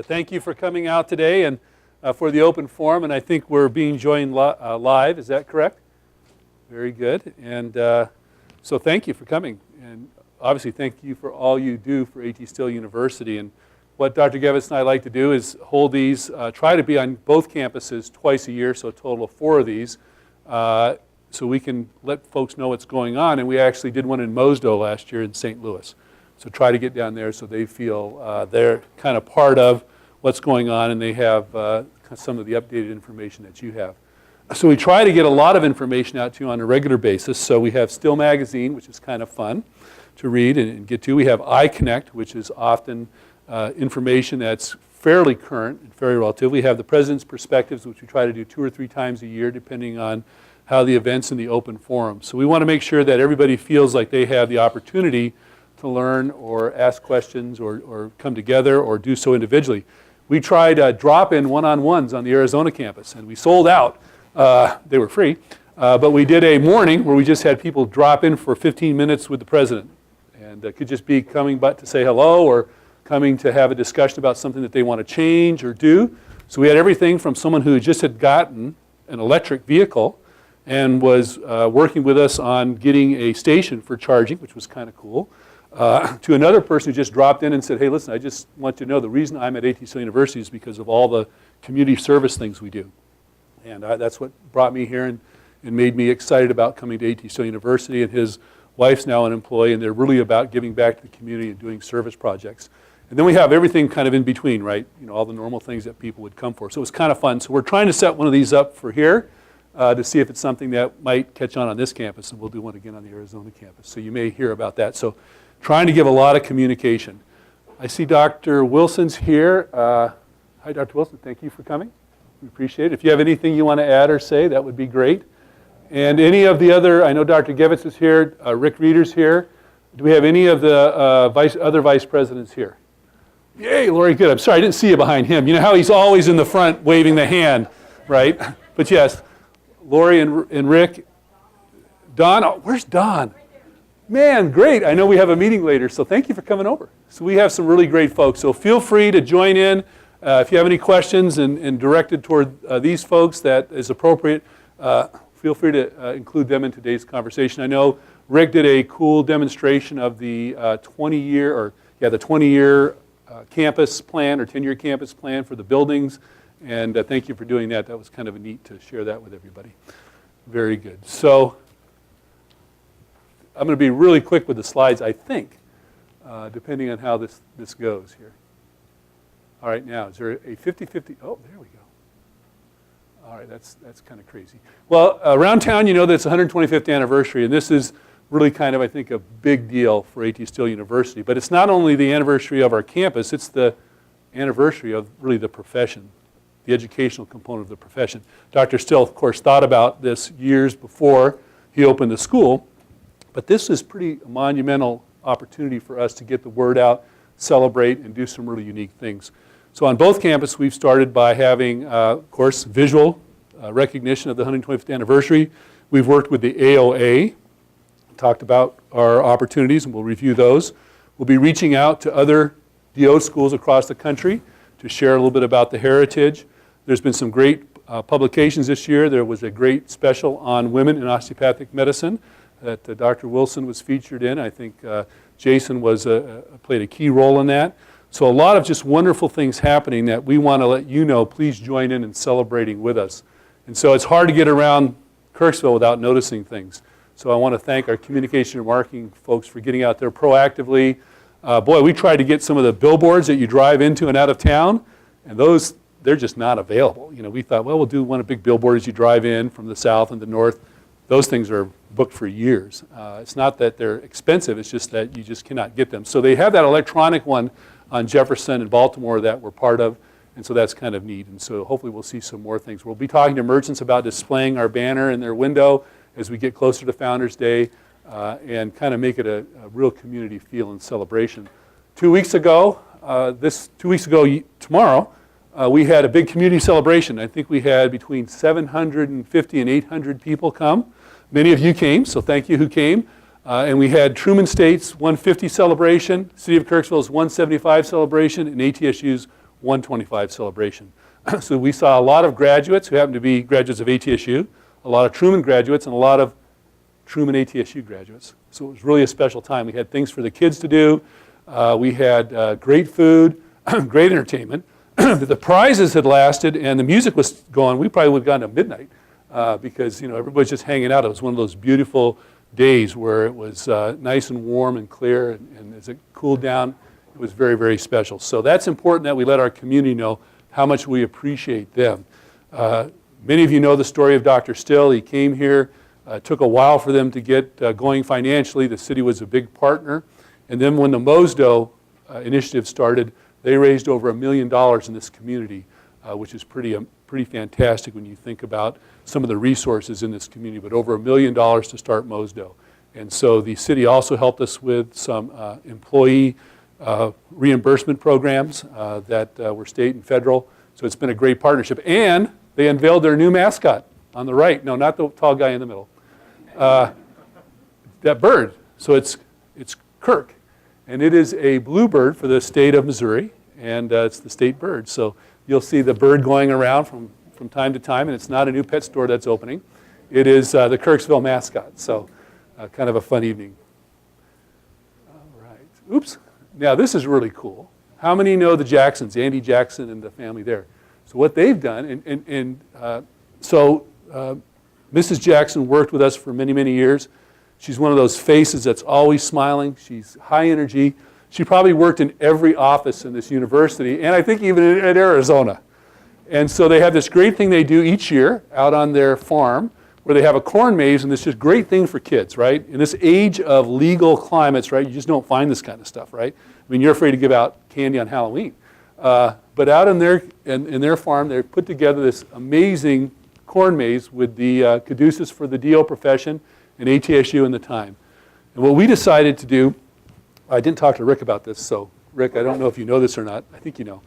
Thank you for coming out today and for the open forum. And I think we're being joined live. Is that correct? Very good. And so thank you for coming. And obviously thank you for all you do for AT University. And what Dr. Gevitz and I like to do is hold these, try to be on both campuses twice a year, so a total of 4 of these, so we can let folks know what's going on. And we actually did one in Mosdo last year in St. Louis. So try to get down there so they feel they're kind of part of what's going on and they have some of the updated information that you have. So we try to get a lot of information out to you on a regular basis. So we have Still Magazine, which is kind of fun to read and get to. We have iConnect, which is often information that's fairly current and very relative. We have the President's Perspectives, which we try to do 2 or 3 times a year, depending on how the events in the open forum. So we want to make sure that everybody feels like they have the opportunity to learn or ask questions or come together or do so individually. We tried drop-in one-on-ones on the Arizona campus, and we sold out. They were free. But we did a morning where we just had people drop in for 15 minutes with the president. And it could just be coming but to say hello or coming to have a discussion about something that they want to change or do. So we had everything from someone who just had gotten an electric vehicle and was working with us on getting a station for charging, which was kind of cool, to another person who just dropped in and said, hey, listen, I just want you to know the reason I'm at ATSU University is because of all the community service things we do. And that's what brought me here and made me excited about coming to ATSU University. And his wife's now an employee, and they're really about giving back to the community and doing service projects. And then we have everything kind of in between, right? You know, all the normal things that people would come for. So it was kind of fun. So we're trying to set one of these up for here to see if it's something that might catch on this campus, and we'll do one again on the Arizona campus. So you may hear about that. So trying to give a lot of communication. I see Dr. Wilson's here. Hi, Dr. Wilson. Thank you for coming. We appreciate it. If you have anything you want to add or say, that would be great. And any of the other, I know Dr. Gevitz is here, Rick Reeder's here. Do we have any of the other vice presidents here? Yay, Lori, good. I'm sorry, I didn't see you behind him. You know how he's always in the front waving the hand, right? But yes, Lori and Rick. Don, oh, where's Don? Man, great. I know we have a meeting later, so thank you for coming over. So we have some really great folks. So feel free to join in. If you have any questions and directed toward these folks that is appropriate, feel free to include them in today's conversation. I know Rick did a cool demonstration of the 20-year campus plan or 10-year campus plan for the buildings. And thank you for doing that. That was kind of neat to share that with everybody. Very good. So I'm going to be really quick with the slides, I think, depending on how this goes here. All right, now, is there a 50-50? Oh, there we go. All right, that's kind of crazy. Well, around town, you know that it's the 125th anniversary, and this is really kind of, I think, a big deal for AT Still University. But it's not only the anniversary of our campus, it's the anniversary of really the profession, the educational component of the profession. Dr. Still, of course, thought about this years before he opened the school. But this is pretty monumental opportunity for us to get the word out, celebrate, and do some really unique things. So on both campuses, we've started by having, of course, visual recognition of the 125th anniversary. We've worked with the AOA, talked about our opportunities, and we'll review those. We'll be reaching out to other DO schools across the country to share a little bit about the heritage. There's been some great publications this year. There was a great special on women in osteopathic medicine that Dr. Wilson was featured in. I think Jason played a key role in that. So a lot of just wonderful things happening that we want to let you know. Please join in celebrating with us. And so it's hard to get around Kirksville without noticing things. So I want to thank our communication and marketing folks for getting out there proactively. Boy, we tried to get some of the billboards that you drive into and out of town, and those, they're just not available. You know, we thought, well, we'll do one big billboard as you drive in from the south and the north. Those things are booked for years. It's not that they're expensive, it's just that you just cannot get them. So they have that electronic one on Jefferson and Baltimore that we're part of, and so that's kind of neat. And so hopefully we'll see some more things. We'll be talking to merchants about displaying our banner in their window as we get closer to Founders Day and kind of make it a real community feel and celebration. 2 weeks ago, tomorrow, we had a big community celebration. I think we had between 750 and 800 people come. Many of you came, so thank you who came. And we had Truman State's 150 celebration, City of Kirksville's 175 celebration, and ATSU's 125 celebration. So we saw a lot of graduates who happened to be graduates of ATSU, a lot of Truman graduates, and a lot of Truman ATSU graduates. So it was really a special time. We had things for the kids to do. We had great food, great entertainment. The prizes had lasted and the music was going. We probably would have gone to midnight because everybody's just hanging out. It was one of those beautiful days where it was nice and warm and clear, and as it cooled down, it was very, very special. So that's important that we let our community know how much we appreciate them. Many of you know the story of Dr. Still. He came here. It took a while for them to get going financially. The city was a big partner. And then when the Mosdo initiative started, they raised over $1 million in this community, which is pretty fantastic when you think about some of the resources in this community, but over $1 million to start Mosdo. And so the city also helped us with some employee reimbursement programs that were state and federal. So it's been a great partnership. And they unveiled their new mascot on the right. No, not the tall guy in the middle. That bird. So it's Kirk. And it is a bluebird for the state of Missouri, and it's the state bird. So you'll see the bird going around from time to time, and it's not a new pet store that's opening. It is the Kirksville mascot. So kind of a fun evening. All right. Oops. Now this is really cool. How many know the Jacksons, Andy Jackson and the family there? So what they've done, so Mrs. Jackson worked with us for many, many years. She's one of those faces that's always smiling. She's high energy. She probably worked in every office in this university, and I think even at Arizona. And so they have this great thing they do each year out on their farm where they have a corn maze, and this is a great thing for kids, right? In this age of legal climates, right, you just don't find this kind of stuff, right? I mean, you're afraid to give out candy on Halloween. But out in their farm, they put together this amazing corn maze with the caduceus for the DO profession and ATSU in the time. And what we decided to do, I didn't talk to Rick about this, so Rick, I don't know if you know this or not. I think you know.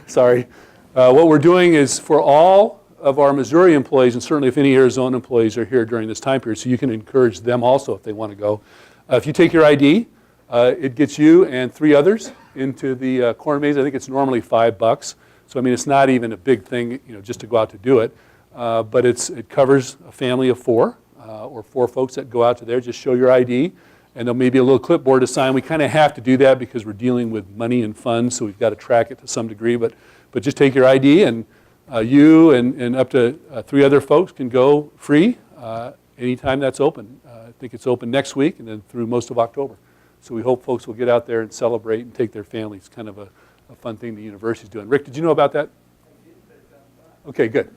Sorry. What we're doing is for all of our Missouri employees, and certainly if any Arizona employees are here during this time period, so you can encourage them also if they want to go. If you take your ID, it gets you and 3 others into the corn maze. I think it's normally $5. So I mean, it's not even a big thing, just to go out to do it. But it covers a family of 4 or 4 folks that go out to there. Just show your ID, and there'll maybe a little clipboard to sign. We kind of have to do that because we're dealing with money and funds, so we've got to track it to some degree. But just take your ID, and you and up to 3 other folks can go free anytime that's open. I think it's open next week and then through most of October. So we hope folks will get out there and celebrate and take their families. It's kind of a fun thing the university's doing. Rick, did you know about that? Okay, good.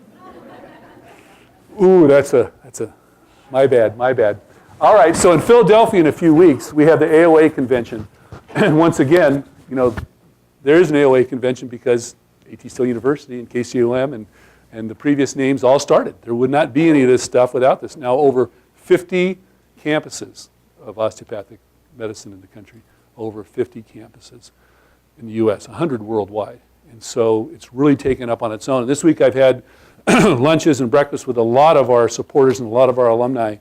Ooh, that's a my bad. All right, so in Philadelphia in a few weeks, we have the Aoa Convention. And once again, there is an Aoa Convention because ATSU University and KCUM and the previous names all started. There would not be any of this stuff without this. Now over 50 campuses of osteopathic medicine in the country, over 50 campuses in the U.S., 100 worldwide. And so it's really taken up on its own. And this week I've had lunches and breakfast with a lot of our supporters and a lot of our alumni.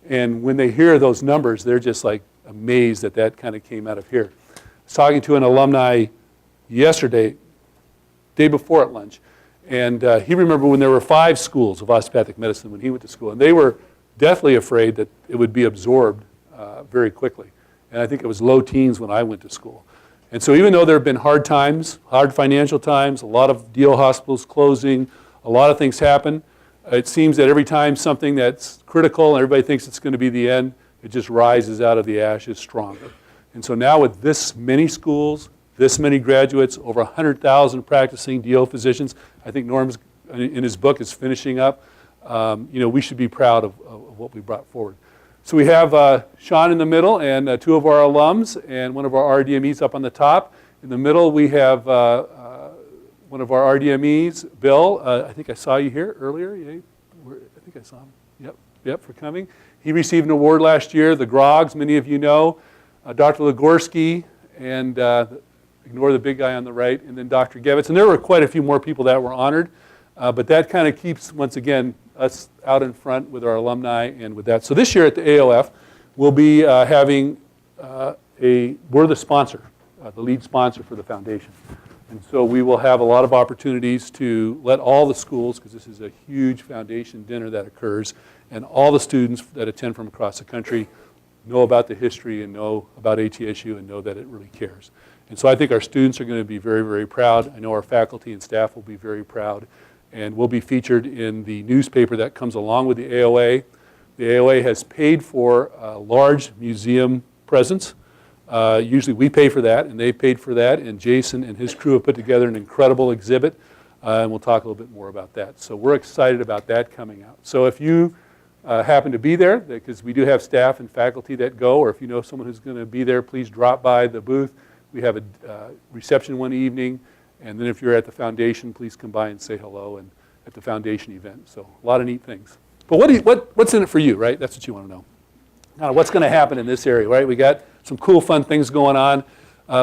And when they hear those numbers, they're just like amazed that kind of came out of here. I was talking to an alumni yesterday, day before at lunch, and he remembered when there were 5 schools of osteopathic medicine when he went to school, and they were deathly afraid that it would be absorbed very quickly. And I think it was low teens when I went to school. And so even though there have been hard times, hard financial times, a lot of DO hospitals closing, a lot of things happen, it seems that every time something that's critical and everybody thinks it's going to be the end, it just rises out of the ashes stronger. And so now with this many schools, this many graduates, over 100,000 practicing DO physicians, I think Norm's in his book is finishing up, we should be proud of what we brought forward. So we have Sean in the middle and 2 of our alums and one of our RDMEs up on the top. In the middle we have one of our RDMEs, Bill. I think I saw you here earlier. I think I saw him. Yep, for coming. He received an award last year, the Grogs, many of you know. Dr. Legorsky and ignore the big guy on the right, and then Dr. Gevitz. And there were quite a few more people that were honored. But that kind of keeps, once again, us out in front with our alumni and with that. So this year at the AOF, we'll be having we're the sponsor, the lead sponsor for the foundation. And so we will have a lot of opportunities to let all the schools, because this is a huge foundation dinner that occurs, and all the students that attend from across the country know about the history and know about ATSU and know that it really cares. And so I think our students are going to be very, very proud. I know our faculty and staff will be very proud. And we'll be featured in the newspaper that comes along with the AOA. The AOA has paid for a large museum presence. Usually we pay for that, and they paid for that. And Jason and his crew have put together an incredible exhibit. And we'll talk a little bit more about that. So we're excited about that coming out. So if you happen to be there, because we do have staff and faculty that go, or if you know someone who's going to be there, please drop by the booth. We have a reception one evening, and then if you're at the foundation, please come by and say hello and at the foundation event. So a lot of neat things. But what's in it for you, right? That's what you want to know. Now, what's going to happen in this area, right? We got some cool, fun things going on.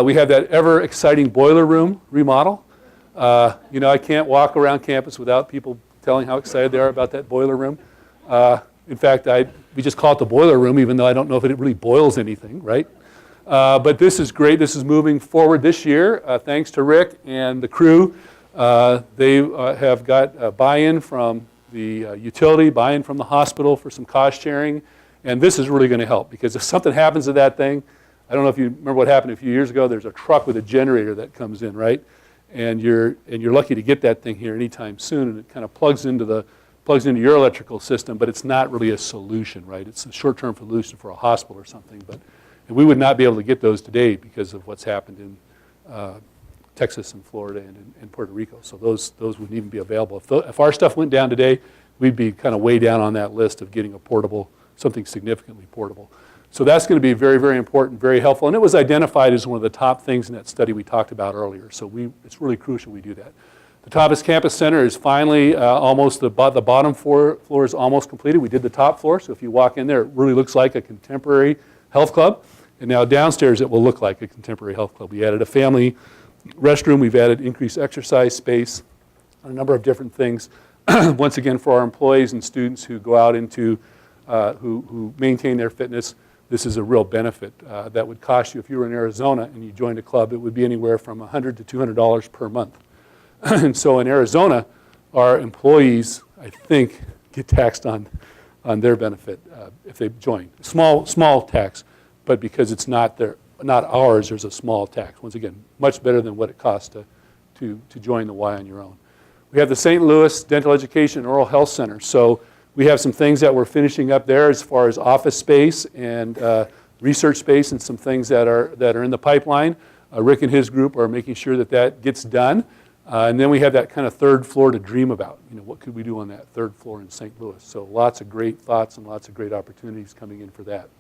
We have that ever exciting boiler room remodel. You know, I can't walk around campus without people telling how excited they are about that boiler room. In fact, we just call it the boiler room, even though I don't know if it really boils anything, right? But this is great. This is moving forward this year, thanks to Rick and the crew. They have got buy-in from the utility, buy-in from the hospital for some cost sharing. And this is really going to help, because if something happens to that thing, I don't know if you remember what happened a few years ago. There's a truck with a generator that comes in, right? And you're lucky to get that thing here anytime soon, and it kind of plugs into your electrical system, but it's not really a solution, right? It's a short-term solution for a hospital or something, but and we would not be able to get those today because of what's happened in Texas and Florida and Puerto Rico. So those wouldn't even be available. If our stuff went down today, we'd be kind of way down on that list of getting a portable, something significantly portable. So that's going to be very, very important, very helpful. And it was identified as one of the top things in that study we talked about earlier. So it's really crucial we do that. The Tapas Campus Center is finally almost, the bottom floor is almost completed. We did the top floor, so if you walk in there, it really looks like a contemporary health club. And now downstairs, it will look like a contemporary health club. We added a family restroom. We've added increased exercise space, a number of different things. Once again, for our employees and students who go out into, who maintain their fitness, this is a real benefit. That would cost you, if you were in Arizona and you joined a club, it would be anywhere from $100 to $200 per month. And so in Arizona, our employees, I think, get taxed on their benefit if they join. Small tax. But because it's not ours, there's a small tax. Once again, much better than what it costs to join the Y on your own. We have the St. Louis Dental Education and Oral Health Center. So we have some things that we're finishing up there as far as office space and research space, and some things that are in the pipeline. Rick and his group are making sure that gets done. And then we have that kind of third floor to dream about. You know, what could we do on that third floor in St. Louis? So lots of great thoughts and lots of great opportunities coming in for that.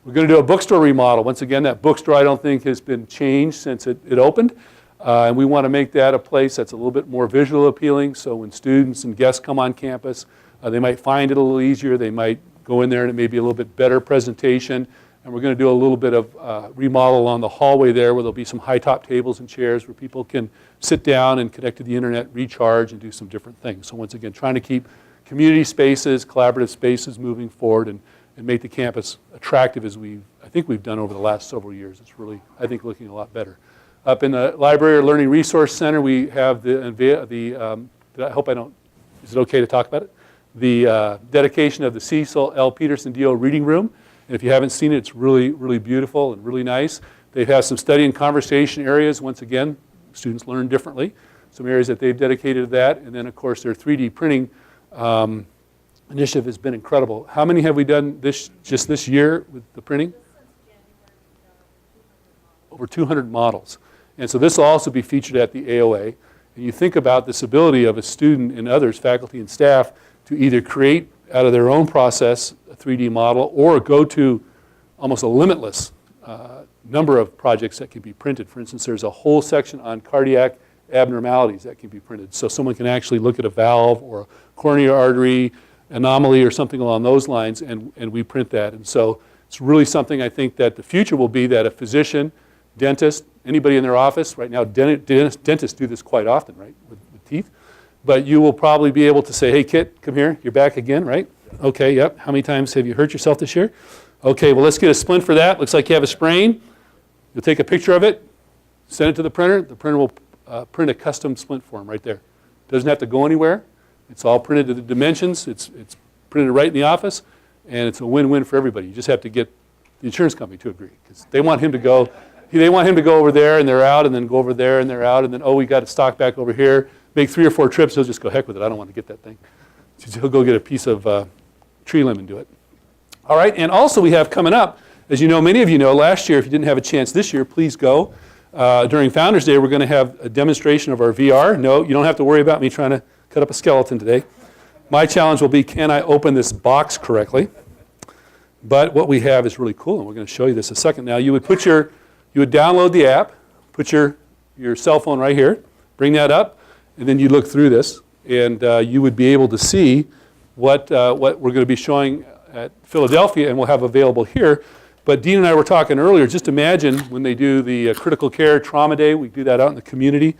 We're going to do a bookstore remodel. Once again, that bookstore I don't think has been changed since it opened. And we want to make that a place that's a little bit more visual appealing. So when students and guests come on campus, they might find it a little easier. They might go in there and it may be a little bit better presentation. And we're going to do a little bit of remodel along the hallway there, where there'll be some high-top tables and chairs where people can sit down and connect to the internet, recharge, and do some different things. So once again, trying to keep community spaces, collaborative spaces moving forward, and make the campus attractive as I think we've done over the last several years. It's really, I think, looking a lot better. Up in the Library or Learning Resource Center, we have I hope I don't, is it okay to talk about it? The dedication of the Cecil L. Peterson D.O. Reading Room. And if you haven't seen it, it's really, really beautiful and really nice. They have some study and conversation areas. Once again, students learn differently. Some areas that they've dedicated to that. And then, of course, their 3D printing initiative has been incredible. How many have we done just this year with the printing? Over 200 models. And so this will also be featured at the AOA. And you think about this ability of a student and others, faculty and staff, to either create out of their own process a 3D model or go to almost a limitless number of projects that can be printed. For instance, there's a whole section on cardiac abnormalities that can be printed. So someone can actually look at a valve or a coronary artery anomaly or something along those lines, and we print that. And so it's really something I think that the future will be that a physician, dentist, anybody in their office, right now dentists do this quite often, right, with teeth. But you will probably be able to say, hey, Kit, come here. You're back again, right? Okay, yep. How many times have you hurt yourself this year? Okay, well, let's get a splint for that. Looks like you have a sprain. You'll take a picture of it, send it to the printer. The printer will print a custom splint for them right there. Doesn't have to go anywhere. It's all printed to the dimensions. It's printed right in the office, and it's a win-win for everybody. You just have to get the insurance company to agree, because they want him to go. They want him to go over there and they're out, and then go over there and they're out, and then, oh, we got to stock back over here. Make 3 or 4 trips. He'll just go, heck with it. I don't want to get that thing. So he'll go get a piece of tree limb and do it. All right, and also we have coming up, as you know, many of you know, last year, if you didn't have a chance this year, please go. During Founders Day, we're going to have a demonstration of our VR. No, you don't have to worry about me trying to cut up a skeleton today. My challenge will be, can I open this box correctly? But what we have is really cool, and we're going to show you this in a second. Now, you would download the app, put your cell phone right here, bring that up, and then you look through this, and you would be able to see what we're going to be showing at Philadelphia and we'll have available here. But Dean and I were talking earlier, just imagine when they do the critical care trauma day, we do that out in the community,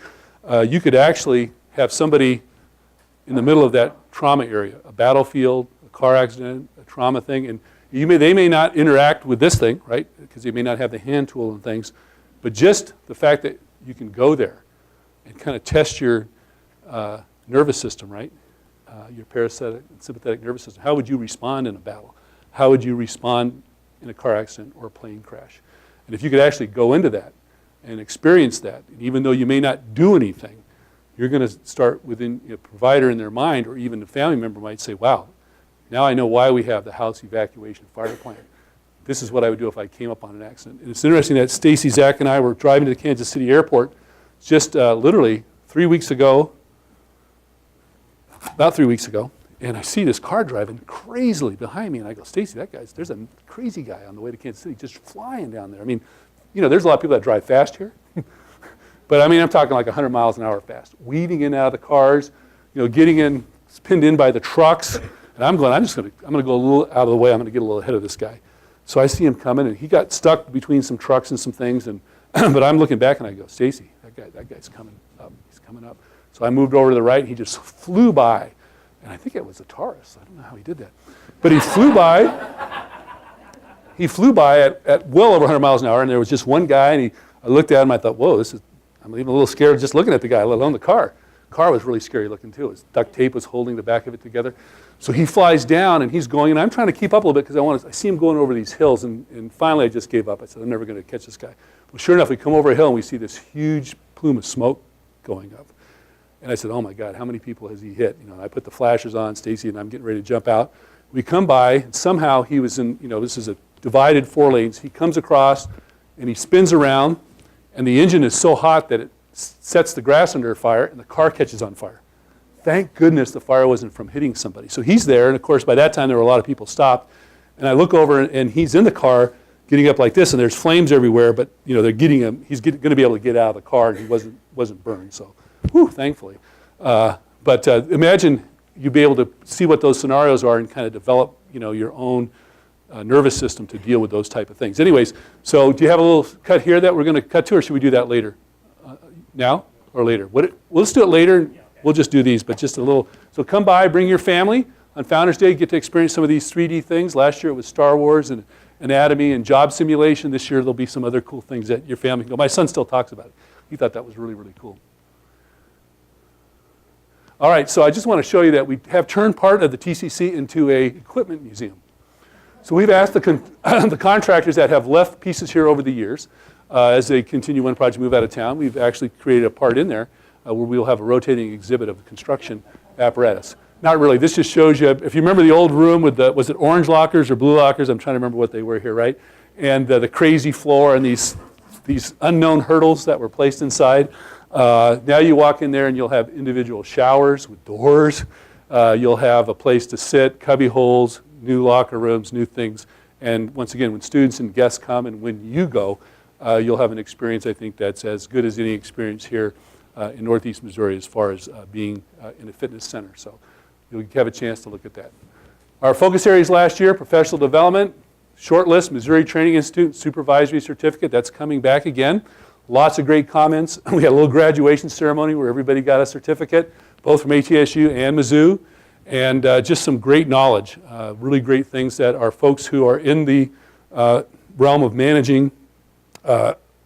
you could actually have somebody in the middle of that trauma area, a battlefield, a car accident, a trauma thing, and they may not interact with this thing, right, because they may not have the hand tool and things, but just the fact that you can go there and kind of test your nervous system, right, your parasympathetic and sympathetic nervous system. How would you respond in a battle? How would you respond in a car accident or a plane crash? And if you could actually go into that and experience that, and even though you may not do anything, you're going to start within a provider in their mind, or even a family member might say, wow, now I know why we have the house evacuation fire plan. This is what I would do if I came up on an accident. And it's interesting that Stacy, Zach, and I were driving to the Kansas City airport just literally 3 weeks ago, about 3 weeks ago, and I see this car driving crazily behind me, and I go, Stacy, there's a crazy guy on the way to Kansas City just flying down there. I mean, you know, there's a lot of people that drive fast here, but I mean, I'm talking like 100 miles an hour fast, weaving in and out of the cars, you know, getting pinned in by the trucks, and I'm going to go a little out of the way. I'm going to get a little ahead of this guy. So I see him coming, and he got stuck between some trucks and some things, and but I'm looking back, and I go, Stacy, that guy's coming up. He's coming up. So I moved over to the right, and he just flew by. And I think it was a Taurus. I don't know how he did that. But he flew by. He flew by at well over 100 miles an hour, and there was just one guy, and I looked at him, I thought, whoa, I'm even a little scared just looking at the guy, let alone the car. The car was really scary looking too. His duct tape was holding the back of it together. So he flies down, and he's going, and I'm trying to keep up a little bit because I see him going over these hills, and finally I just gave up. I said, I'm never going to catch this guy. Well, sure enough, we come over a hill, and we see this huge plume of smoke going up. And I said, oh my God, how many people has he hit? You know, and I put the flashers on, Stacy, and I'm getting ready to jump out. We come by, and somehow he was in, you know, this is a divided 4 lanes. He comes across, and he spins around, and the engine is so hot that it sets the grass under fire, and the car catches on fire. Thank goodness the fire wasn't from hitting somebody. So he's there, and of course, by that time, there were a lot of people stopped. And I look over, and he's in the car, getting up like this, and there's flames everywhere, but, you know, they're getting him. He's going to be able to get out of the car, and he wasn't burned, so. Whew, thankfully. But imagine you'd be able to see what those scenarios are and kind of develop, you know, your own nervous system to deal with those type of things. Anyways, so do you have a little cut here that we're going to cut to, or should we do that later? Now or later? Let's do it later. We'll just do these, but just a little. So come by, bring your family. On Founders Day, get to experience some of these 3D things. Last year it was Star Wars and anatomy and job simulation. This year there'll be some other cool things that your family can go. My son still talks about it. He thought that was really, really cool. All right, so I just want to show you that we have turned part of the TCC into a equipment museum. So we've asked the contractors that have left pieces here over the years, as they continue one project move out of town, we've actually created a part in there where we'll have a rotating exhibit of the construction apparatus. Not really, this just shows you, if you remember the old room with the, was it orange lockers or blue lockers? I'm trying to remember what they were here, right? And the crazy floor and these unknown hurdles that were placed inside. Now you walk in there and you'll have individual showers with doors. You'll have a place to sit, cubby holes, new locker rooms, new things. And once again, when students and guests come and when you go, you'll have an experience, I think, that's as good as any experience here in Northeast Missouri as far as being in a fitness center. So you'll have a chance to look at that. Our focus areas last year, professional development, shortlist, Missouri Training Institute, supervisory certificate, that's coming back again. Lots of great comments. We had a little graduation ceremony where everybody got a certificate, both from ATSU and Mizzou, and just some great knowledge, really great things that our folks who are in the realm of managing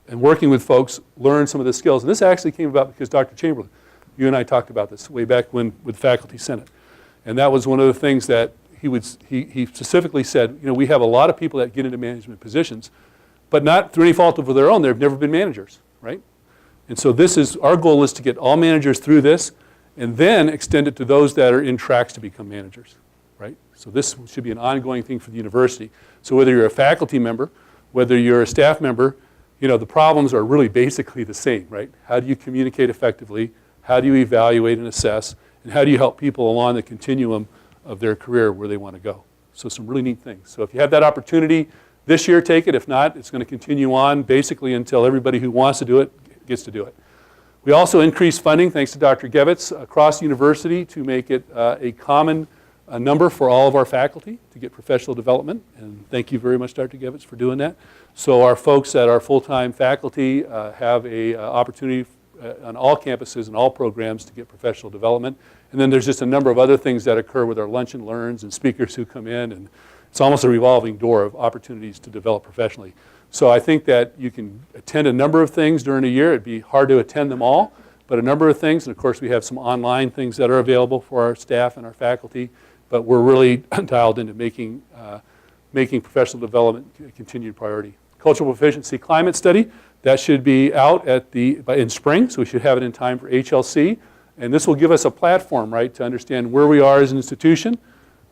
and working with folks, learn some of the skills. And this actually came about because Dr. Chamberlain, you and I talked about this way back when with Faculty Senate. And that was one of the things that he specifically said, we have a lot of people that get into management positions, but not through any fault of their own. They've never been managers, right? And so our goal is to get all managers through this and then extend it to those that are in tracks to become managers, right? So this should be an ongoing thing for the university. So whether you're a faculty member, whether you're a staff member, the problems are really basically the same, right? How do you communicate effectively? How do you evaluate and assess? And how do you help people along the continuum of their career where they want to go? So some really neat things. So if you have that opportunity this year, take it. If not, it's going to continue on basically until everybody who wants to do it gets to do it. We also increased funding, thanks to Dr. Gevitz, across the university to make it a common number for all of our faculty to get professional development. And thank you very much, Dr. Gevitz, for doing that. So our folks that are full-time faculty have an opportunity on all campuses and all programs to get professional development. And then there's just a number of other things that occur with our lunch and learns and speakers who come in. And it's almost a revolving door of opportunities to develop professionally. So I think that you can attend a number of things during a year. It'd be hard to attend them all, but a number of things. And of course, we have some online things that are available for our staff and our faculty. But we're really dialed into making professional development a continued priority. Cultural proficiency climate study, that should be out in spring, so we should have it in time for HLC. And this will give us a platform, right, to understand where we are as an institution,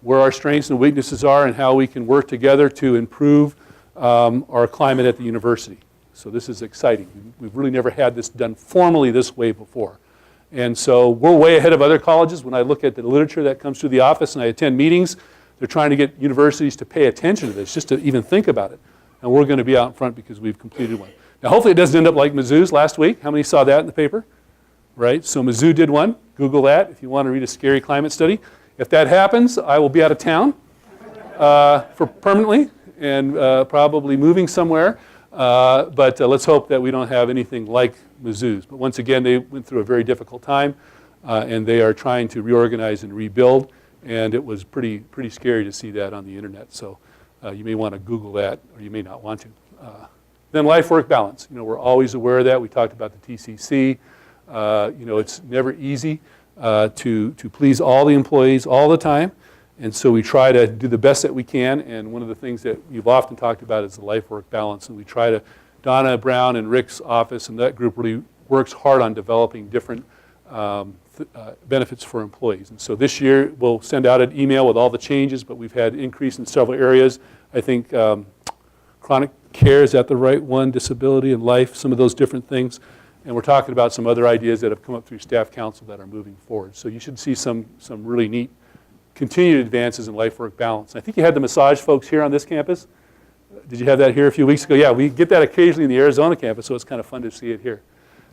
where our strengths and weaknesses are, and how we can work together to improve our climate at the university. So this is exciting. We've really never had this done formally this way before. And so we're way ahead of other colleges. When I look at the literature that comes through the office and I attend meetings, they're trying to get universities to pay attention to this, just to even think about it. And we're going to be out in front because we've completed one. Now, hopefully it doesn't end up like Mizzou's last week. How many saw that in the paper? Right? So Mizzou did one. Google that if you want to read a scary climate study. If that happens, I will be out of town for permanently and probably moving somewhere. But let's hope that we don't have anything like Mizzou's. But once again, they went through a very difficult time, and they are trying to reorganize and rebuild. And it was pretty scary to see that on the internet. So you may want to Google that, or you may not want to. Then life-work balance. We're always aware of that. We talked about the TCC. It's never easy to please all the employees all the time. And so we try to do the best that we can. And one of the things that you've often talked about is the life-work balance. And we try to, Donna Brown and Rick's office and that group really works hard on developing different benefits for employees. And so this year we'll send out an email with all the changes, but we've had increase in several areas. I think chronic care, is that the right one? Disability and life, some of those different things. And we're talking about some other ideas that have come up through staff council that are moving forward. So you should see some really neat continued advances in life-work balance. I think you had the massage folks here on this campus. Did you have that here a few weeks ago? Yeah, we get that occasionally in the Arizona campus, so it's kind of fun to see it here.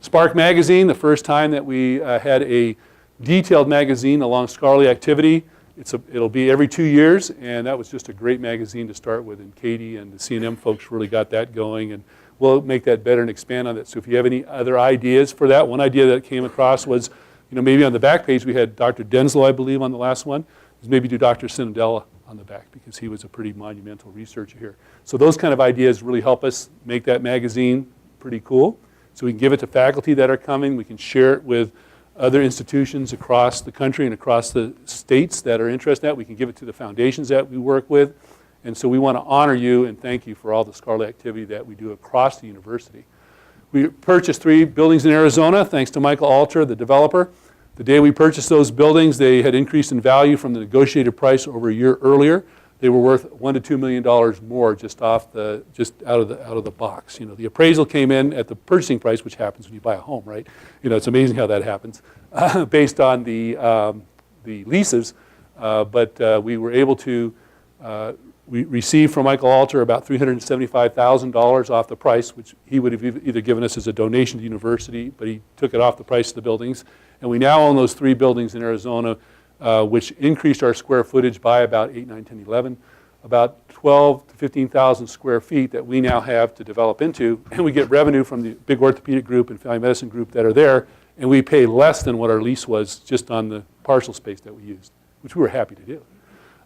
Spark Magazine, the first time that we had a detailed magazine along scholarly activity. It'll be every 2 years, and that was just a great magazine to start with. And Katie and the C&M folks really got that going, and we'll make that better and expand on that. So if you have any other ideas for that, one idea that came across was, maybe on the back page we had Dr. Denslow, I believe, on the last one. Maybe do Dr. Cinderella on the back because he was a pretty monumental researcher here. So those kind of ideas really help us make that magazine pretty cool. So we can give it to faculty that are coming. We can share it with other institutions across the country and across the states that are interested in that. We can give it to the foundations that we work with. And so we want to honor you and thank you for all the scholarly activity that we do across the university. We purchased 3 buildings in Arizona, thanks to Michael Alter, the developer. The day we purchased those buildings, they had increased in value from the negotiated price over a year earlier. They were worth $1 to $2 million more just out of the box. The appraisal came in at the purchasing price, which happens when you buy a home, right? It's amazing how that happens, based on the leases. But we were able to we received from Michael Alter about $375,000 off the price, which he would have either given us as a donation to the university, but he took it off the price of the buildings. And we now own those 3 buildings in Arizona, which increased our square footage by about 8, 9, 10, 11, about 12 to 15,000 square feet that we now have to develop into. And we get revenue from the big orthopedic group and family medicine group that are there, and we pay less than what our lease was just on the parcel space that we used, which we were happy to do.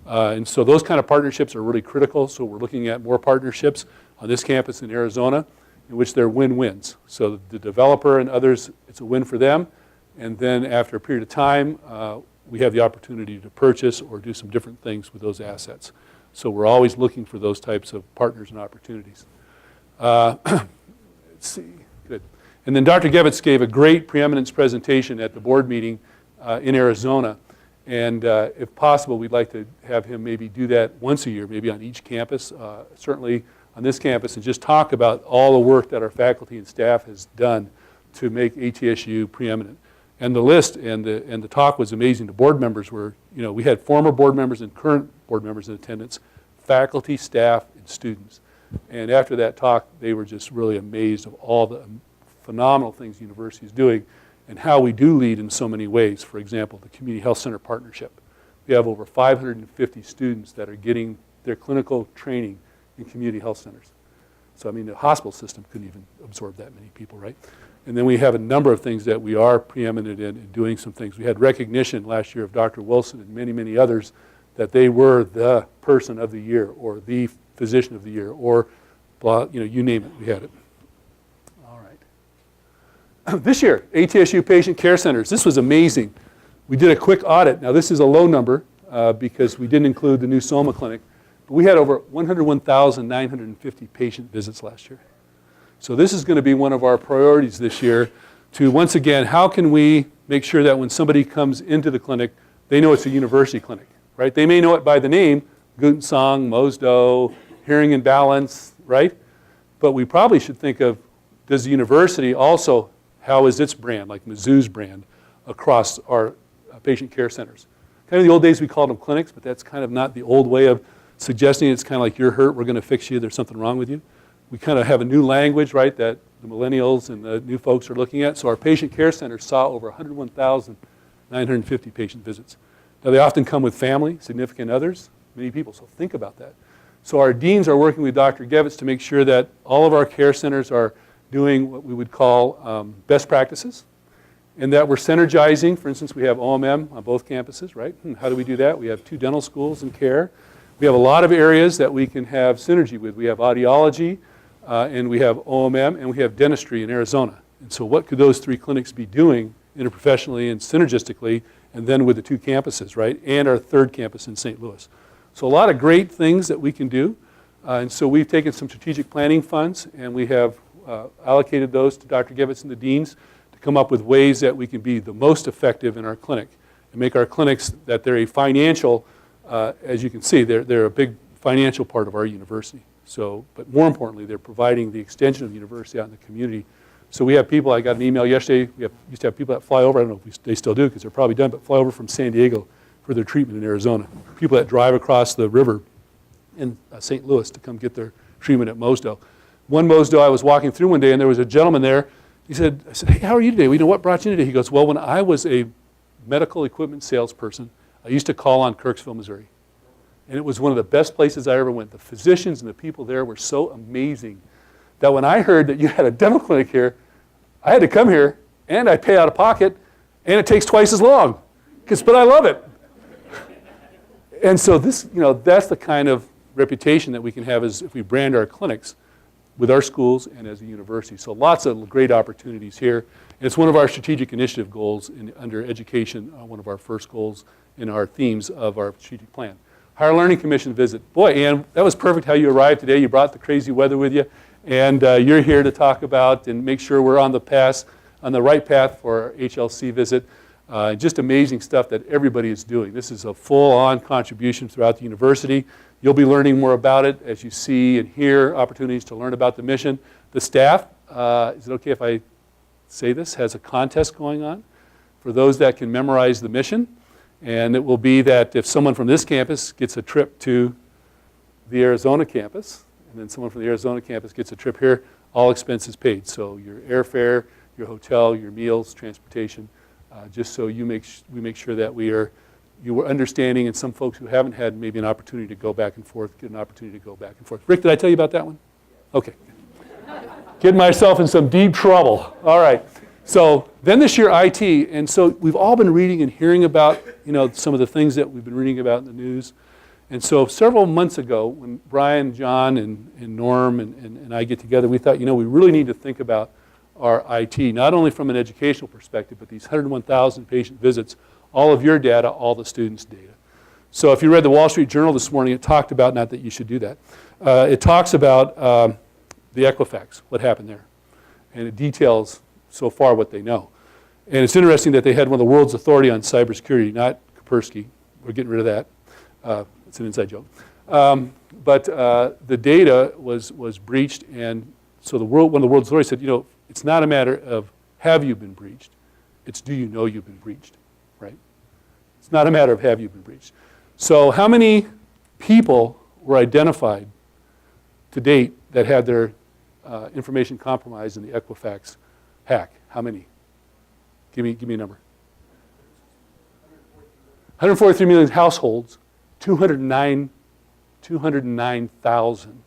And so those kind of partnerships are really critical. So we're looking at more partnerships on this campus in Arizona. in which they're win-wins. So the developer and others, it's a win for them. And then after a period of time, we have the opportunity to purchase or do some different things with those assets. So we're always looking for those types of partners and opportunities. Let's see, good. And then Dr. Gevitz gave a great preeminence presentation at the board meeting in Arizona. And if possible, we'd like to have him maybe do that once a year, maybe on each campus, certainly on this campus, and just talk about all the work that our faculty and staff has done to make ATSU preeminent. And the list and the talk was amazing. The board members were, we had former board members and current board members in attendance, faculty, staff, and students. And after that talk, they were just really amazed of all the phenomenal things the university is doing and how we do lead in so many ways. For example, the Community Health Center partnership. We have over 550 students that are getting their clinical training in community health centers. So, I mean, the hospital system couldn't even absorb that many people, right? And then we have a number of things that we are preeminent in doing some things. We had recognition last year of Dr. Wilson and many, many others that they were the person of the year or the physician of the year or, blah, you name it, we had it. All right. This year, ATSU Patient Care Centers. This was amazing. We did a quick audit. Now, this is a low number because we didn't include the new Soma clinic. But we had over 101,950 patient visits last year. So this is going to be one of our priorities this year to, once again, how can we make sure that when somebody comes into the clinic, they know it's a university clinic, right? They may know it by the name, Gutensong, Mosdo, Hearing and Balance, right? But we probably should think of, does the university also, how is its brand, like Mizzou's brand, across our patient care centers? Kind of the old days we called them clinics, but that's kind of not the old way of suggesting it's kind of like you're hurt, we're going to fix you, there's something wrong with you. We kind of have a new language, right, that the millennials and the new folks are looking at. So our patient care centers saw over 101,950 patient visits. Now they often come with family, significant others, many people, so think about that. So our deans are working with Dr. Gevitz to make sure that all of our care centers are doing what we would call best practices and that we're synergizing. For instance, we have OMM on both campuses, right? How do we do that? We have 2 dental schools in care. We have a lot of areas that we can have synergy with. We have audiology, and we have OMM, and we have dentistry in Arizona. And so what could those 3 clinics be doing interprofessionally and synergistically, and then with the 2 campuses, right? And our 3rd campus in St. Louis. So a lot of great things that we can do. And so we've taken some strategic planning funds, and we have allocated those to Dr. Gevitz and the deans to come up with ways that we can be the most effective in our clinic and make our clinics that they're a financial, as you can see, they're a big financial part of our university. So, but more importantly, they're providing the extension of the university out in the community. So we have people, I got an email yesterday, used to have people that fly over, I don't know if they still do because they're probably done, but fly over from San Diego for their treatment in Arizona. People that drive across the river in St. Louis to come get their treatment at Mosdo. One Mosdo, I was walking through one day and there was a gentleman there. I said, hey, how are you today? What brought you in today? He goes, well, when I was a medical equipment salesperson, I used to call on Kirksville, Missouri. And it was one of the best places I ever went. The physicians and the people there were so amazing that when I heard that you had a dental clinic here, I had to come here and I pay out of pocket and it takes twice as long. But I love it. And so this, that's the kind of reputation that we can have as if we brand our clinics with our schools and as a university. So lots of great opportunities here. And it's one of our strategic initiative goals under education, one of our first goals in our themes of our strategic plan. Higher Learning Commission visit. Boy, Ann, that was perfect how you arrived today. You brought the crazy weather with you. And you're here to talk about and make sure we're on the right path for our HLC visit. Just amazing stuff that everybody is doing. This is a full-on contribution throughout the university. You'll be learning more about it as you see and hear opportunities to learn about the mission. The staff, is it okay if I say this, has a contest going on for those that can memorize the mission. And it will be that if someone from this campus gets a trip to the Arizona campus, and then someone from the Arizona campus gets a trip here, all expenses paid. So your airfare, your hotel, your meals, transportation, just so we make sure that you were understanding, and some folks who haven't had maybe an opportunity to go back and forth get an opportunity to go back and forth. Rick, did I tell you about that one? Okay. Getting myself in some deep trouble. All right. So then this year, IT, and so we've all been reading and hearing about, some of the things that we've been reading about in the news. And so several months ago, when Brian, John, and Norm and I get together, we thought, we really need to think about our IT, not only from an educational perspective, but these 101,000 patient visits, all of your data, all the students' data. So if you read the Wall Street Journal this morning, it talked about, not that you should do that, it talks about the Equifax, what happened there. And it details so far what they know. And it's interesting that they had one of the world's authority on cybersecurity, not Kaspersky. We're getting rid of that. It's an inside joke. But the data was breached, and so one of the world's authorities said, it's not a matter of have you been breached, it's do you know you've been breached, right? It's not a matter of have you been breached. So how many people were identified to date that had their information compromised in the Equifax hack? How many? Give me a number. 143 million households, 209,000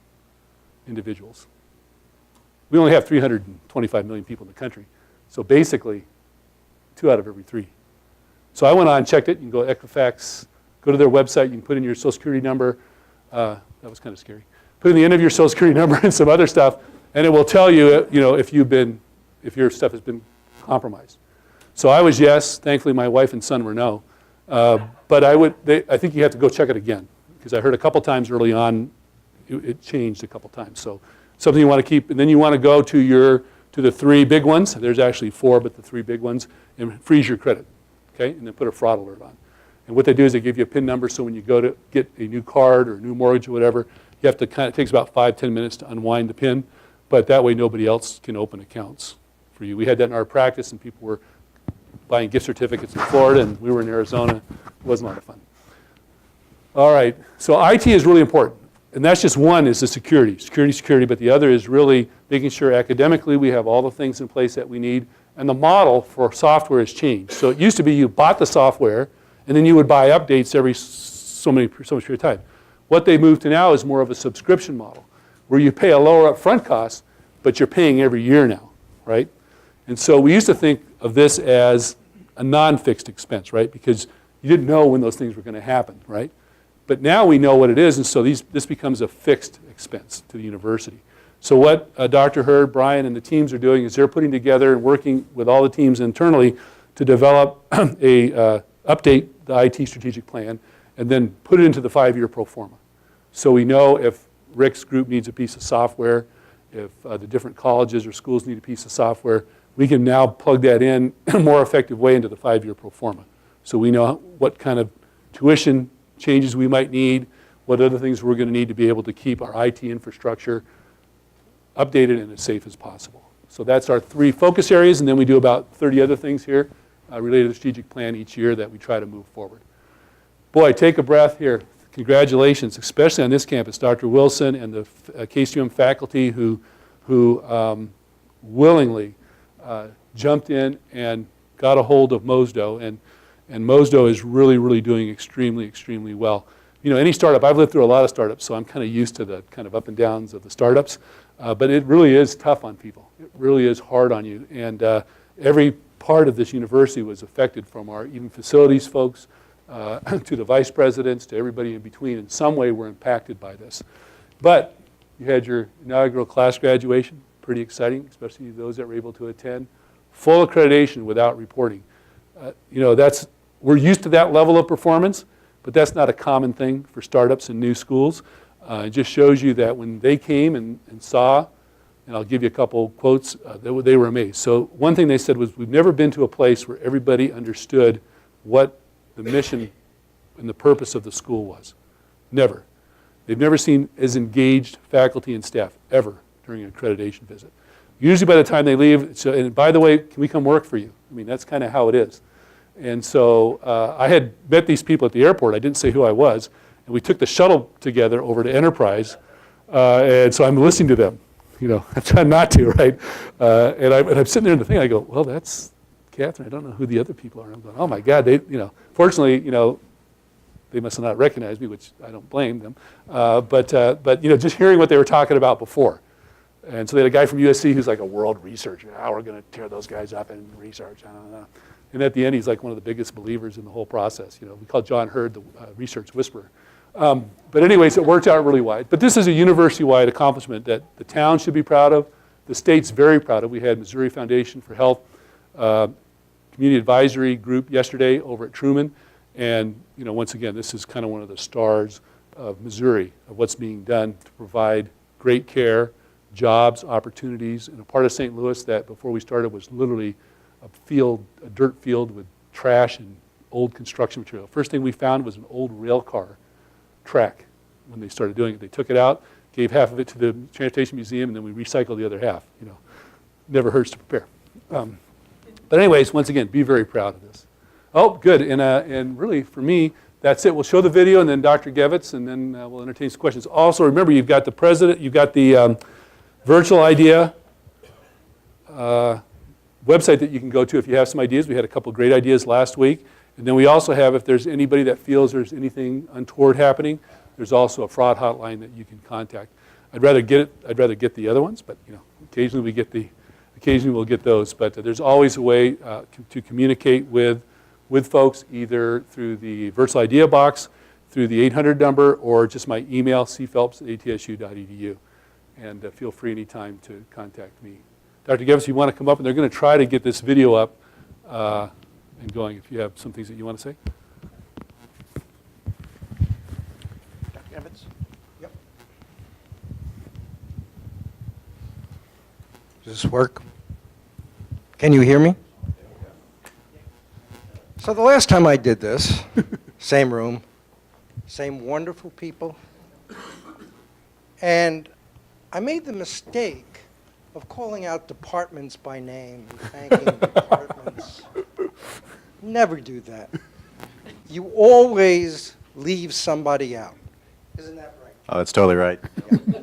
individuals. We only have 325 million people in the country. So basically, 2 out of every 3. So I went on and checked it. You can go to Equifax, go to their website. You can put in your Social Security number. That was kind of scary. Put in the end of your Social Security number and some other stuff, and it will tell you, if your stuff has been compromised. So I was yes. Thankfully, my wife and son were no. But I think you have to go check it again, because I heard a couple times early on it changed a couple times. So something you want to keep, and then you want to go to the 3 big ones. There's actually 4, but the 3 big ones, and freeze your credit, okay? And then put a fraud alert on. And what they do is they give you a PIN number, so when you go to get a new card or a new mortgage or whatever, you have to it takes about 5-10 minutes to unwind the PIN, but that way nobody else can open accounts for you. We had that in our practice, and people were buying gift certificates in Florida, and we were in Arizona. It wasn't a lot of fun. All right, so IT is really important. And that's just one is the security, but the other is really making sure academically we have all the things in place that we need. And the model for software has changed. So it used to be you bought the software, and then you would buy updates every so much period of time. What they moved to now is more of a subscription model, where you pay a lower upfront cost, but you're paying every year now, right? And so we used to think of this as a non-fixed expense, right? Because you didn't know when those things were going to happen, right? But now we know what it is, and so this becomes a fixed expense to the university. So what Dr. Hurd, Brian, and the teams are doing is they're putting together and working with all the teams internally to develop update the IT strategic plan and then put it into the 5-year pro forma. So we know if Rick's group needs a piece of software, if the different colleges or schools need a piece of software, we can now plug that in a more effective way into the 5-year pro forma. So we know what kind of tuition changes we might need, what other things we're going to need to be able to keep our IT infrastructure updated and as safe as possible. So that's our 3 focus areas, and then we do about 30 other things here related to the strategic plan each year that we try to move forward. Boy, take a breath here. Congratulations, especially on this campus, Dr. Wilson and the KCUM faculty who willingly jumped in and got a hold of Mosdo, and Mosdo is really, really doing extremely, extremely well. Any startup, I've lived through a lot of startups, so I'm kind of used to the kind of up and downs of the startups, but it really is tough on people. It really is hard on you, and every part of this university was affected, from our even facilities folks to the vice presidents to everybody in between. In some way we're impacted by this. But you had your inaugural class graduation, pretty exciting, especially those that were able to attend. Full accreditation without reporting. We're used to that level of performance, but that's not a common thing for startups and new schools. It just shows you that when they came and saw, and I'll give you a couple quotes, they were amazed. So one thing they said was, we've never been to a place where everybody understood what the mission and the purpose of the school was. Never. They've never seen as engaged faculty and staff ever during an accreditation visit. Usually by the time they leave, and by the way, can we come work for you? I mean, that's kind of how it is. And so I had met these people at the airport. I didn't say who I was. And we took the shuttle together over to Enterprise. And so I'm listening to them. I'm trying not to, right? And I'm sitting there in the thing. I go, well, that's Catherine. I don't know who the other people are. I'm going, oh my God. Fortunately, they must have not recognized me, which I don't blame them. But just hearing what they were talking about before. And so they had a guy from USC who's like a world researcher. How we're going to tear those guys up in research. I don't know. And at the end, he's like one of the biggest believers in the whole process. We call John Hurd the research whisperer. But anyways, it worked out really wide. But this is a university-wide accomplishment that the town should be proud of. The state's very proud of. We had Missouri Foundation for Health Community Advisory Group yesterday over at Truman. And once again, this is kind of one of the stars of Missouri, of what's being done to provide great care, jobs, opportunities, in a part of St. Louis that before we started was literally a dirt field with trash and old construction material. First thing we found was an old rail car track when they started doing it. They took it out, gave half of it to the Transportation Museum, and then we recycled the other half. Never hurts to prepare. But anyways, once again, be very proud of this. Oh, good, and really for me, that's it. We'll show the video, and then Dr. Gevitz, and then we'll entertain some questions. Also, remember, you've got the president, you've got the virtual idea website that you can go to if you have some ideas. We had a couple of great ideas last week. And then we also have, if there's anybody that feels there's anything untoward happening, there's also a fraud hotline that you can contact. I'd rather get the other ones, but occasionally we'll get those. But there's always a way to communicate with folks, either through the virtual idea box, through the 800 number, or just my email, cphelps@atsu.edu. And feel free anytime to contact me. Dr. Gevitz, you want to come up, and they're going to try to get this video up and going if you have some things that you want to say. Dr. Gevitz? Yep. Does this work? Can you hear me? So the last time I did this, same room, same wonderful people, and I made the mistake of calling out departments by name and thanking departments. Never do that. You always leave somebody out. Isn't that right? Oh, that's totally right. Yeah.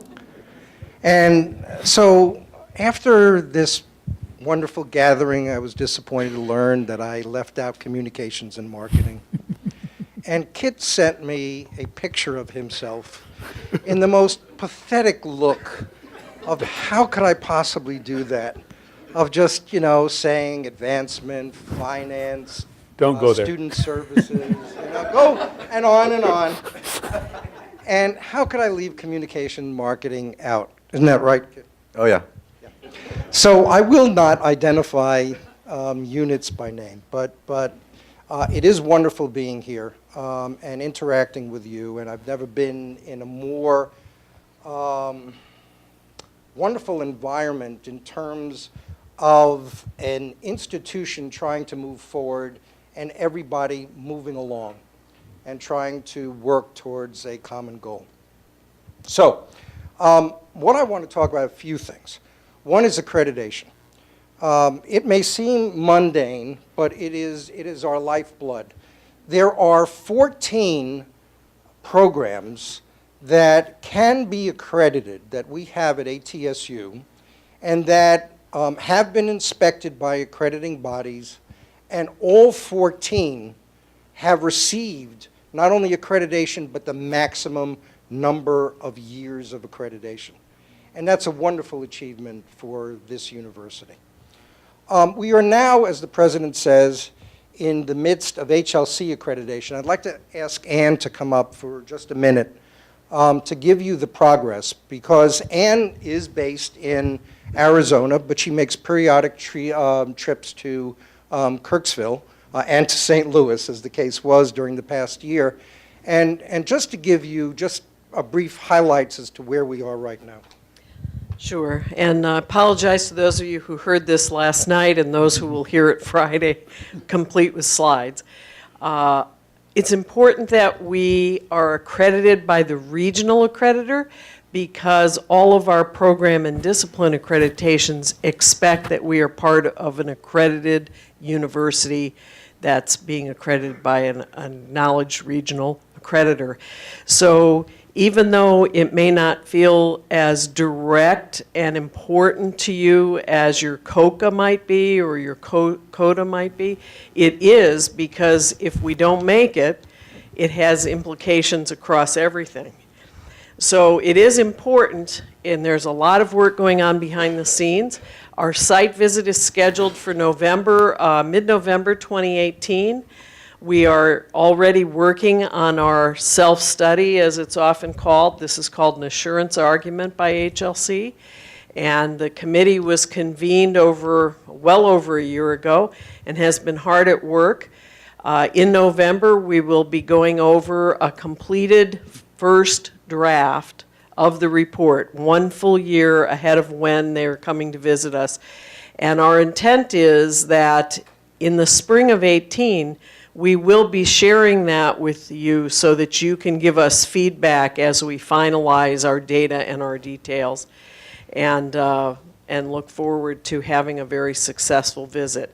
And so after this wonderful gathering, I was disappointed to learn that I left out communications and marketing. And Kit sent me a picture of himself in the most pathetic look of how could I possibly do that, of just, saying advancement, finance, Don't go there. student services, go and on and on. And how could I leave communication marketing out? Isn't that right, Kit? Oh, yeah. So I will not identify units by name, but it is wonderful being here and interacting with you, and I've never been in a more wonderful environment in terms of an institution trying to move forward and everybody moving along and trying to work towards a common goal. So what I want to talk about, a few things. One is accreditation. It may seem mundane, but it is our lifeblood. There are 14 programs that can be accredited that we have at ATSU and that have been inspected by accrediting bodies, and all 14 have received not only accreditation but the maximum number of years of accreditation. And that's a wonderful achievement for this university. We are now, as the president says, in the midst of HLC accreditation. I'd like to ask Ann to come up for just a minute to give you the progress, because Ann is based in Arizona, but she makes periodic trips to Kirksville and to St. Louis, as the case was during the past year. And just to give you just a brief highlights as to where we are right now. Sure, and I apologize to those of you who heard this last night and those who will hear it Friday, complete with slides. It's important that we are accredited by the regional accreditor, because all of our program and discipline accreditations expect that we are part of an accredited university that's being accredited by an acknowledged regional accreditor. So even though it may not feel as direct and important to you as your COCA might be or your CODA might be, it is, because if we don't make it, it has implications across everything. So it is important, and there's a lot of work going on behind the scenes. Our site visit is scheduled for November, mid-November 2018. We are already working on our self-study, as it's often called. This is called an assurance argument by HLC. And the committee was convened well over a year ago and has been hard at work. In November, we will be going over a completed first draft of the report, 1 full year ahead of when they're coming to visit us. And our intent is that in the spring of 18, we will be sharing that with you so that you can give us feedback as we finalize our data and our details, and look forward to having a very successful visit.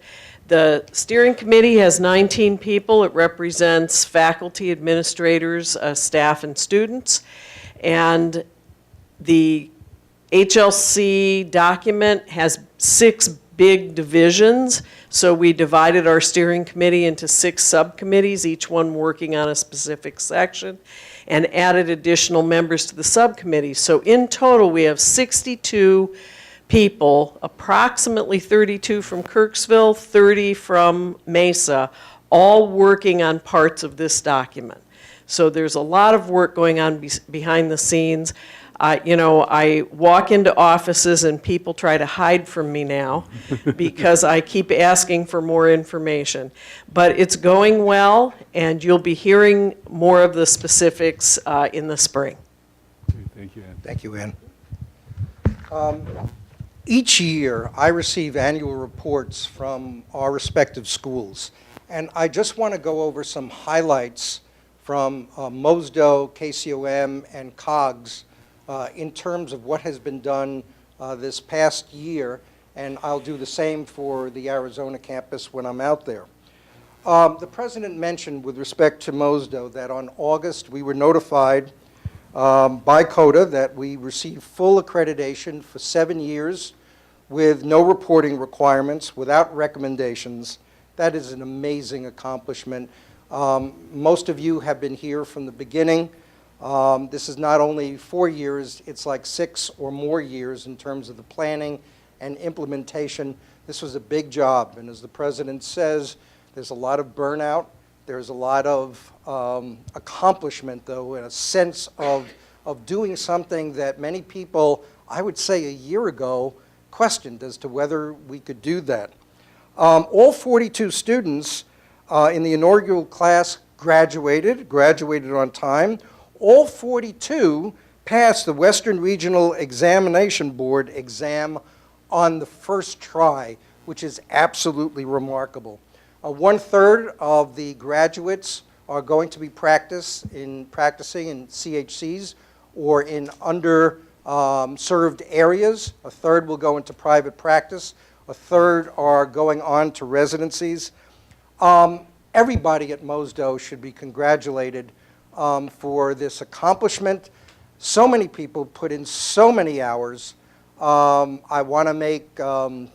The steering committee has 19 people. It represents faculty, administrators, staff, and students. And the HLC document has 6 big divisions. So we divided our steering committee into 6 subcommittees, each one working on a specific section, and added additional members to the subcommittees. So in total, we have 62 people, approximately 32 from Kirksville, 30 from Mesa, all working on parts of this document. So there's a lot of work going on behind the scenes. I walk into offices and people try to hide from me now because I keep asking for more information. But it's going well, and you'll be hearing more of the specifics in the spring. Thank you, Ann. Thank you, Ann. Each year, I receive annual reports from our respective schools, and I just want to go over some highlights from MOSDO, KCOM, and COGS in terms of what has been done this past year, and I'll do the same for the Arizona campus when I'm out there. The President mentioned with respect to MOSDO that on August we were notified by CODA that we received full accreditation for 7 years with no reporting requirements, without recommendations. That is an amazing accomplishment. Most of you have been here from the beginning. This is not only 4 years, it's like 6 or more years in terms of the planning and implementation. This was a big job, and as the President says, there's a lot of burnout. There's a lot of accomplishment, though, and a sense of doing something that many people, I would say a year ago, questioned as to whether we could do that. All 42 students in the inaugural class graduated on time. All 42 passed the Western Regional Examination Board exam on the first try, which is absolutely remarkable. 1/3 of the graduates are going to be practicing in CHCs or in underserved areas. 1/3 will go into private practice. 1/3 are going on to residencies. Everybody at MOSDO should be congratulated for this accomplishment. So many people put in so many hours. I want to make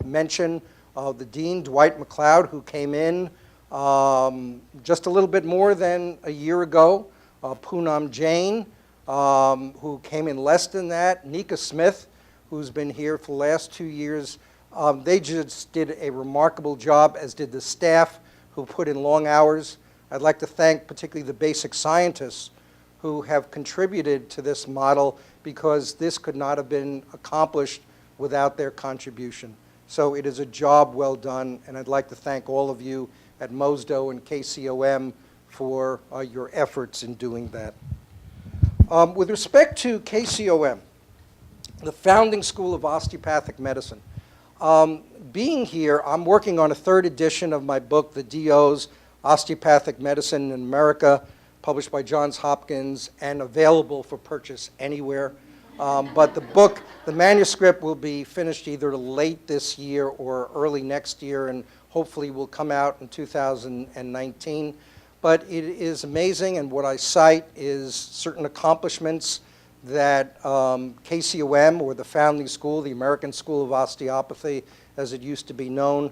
mention of the Dean, Dwight McLeod, who came in just a little bit more than a year ago. Poonam Jain, who came in less than that. Nika Smith, who's been here for the last 2 years. They just did a remarkable job, as did the staff who put in long hours. I'd like to thank particularly the basic scientists who have contributed to this model, because this could not have been accomplished without their contribution. So it is a job well done, and I'd like to thank all of you at MOSDO and KCOM for your efforts in doing that. With respect to KCOM, the founding school of osteopathic medicine, being here, I'm working on a 3rd edition of my book, The DO's Osteopathic Medicine in America, published by Johns Hopkins and available for purchase anywhere. But the book, the manuscript will be finished either late this year or early next year, and hopefully will come out in 2019. But it is amazing, and what I cite is certain accomplishments that KCOM, or the founding school, the American School of Osteopathy, as it used to be known,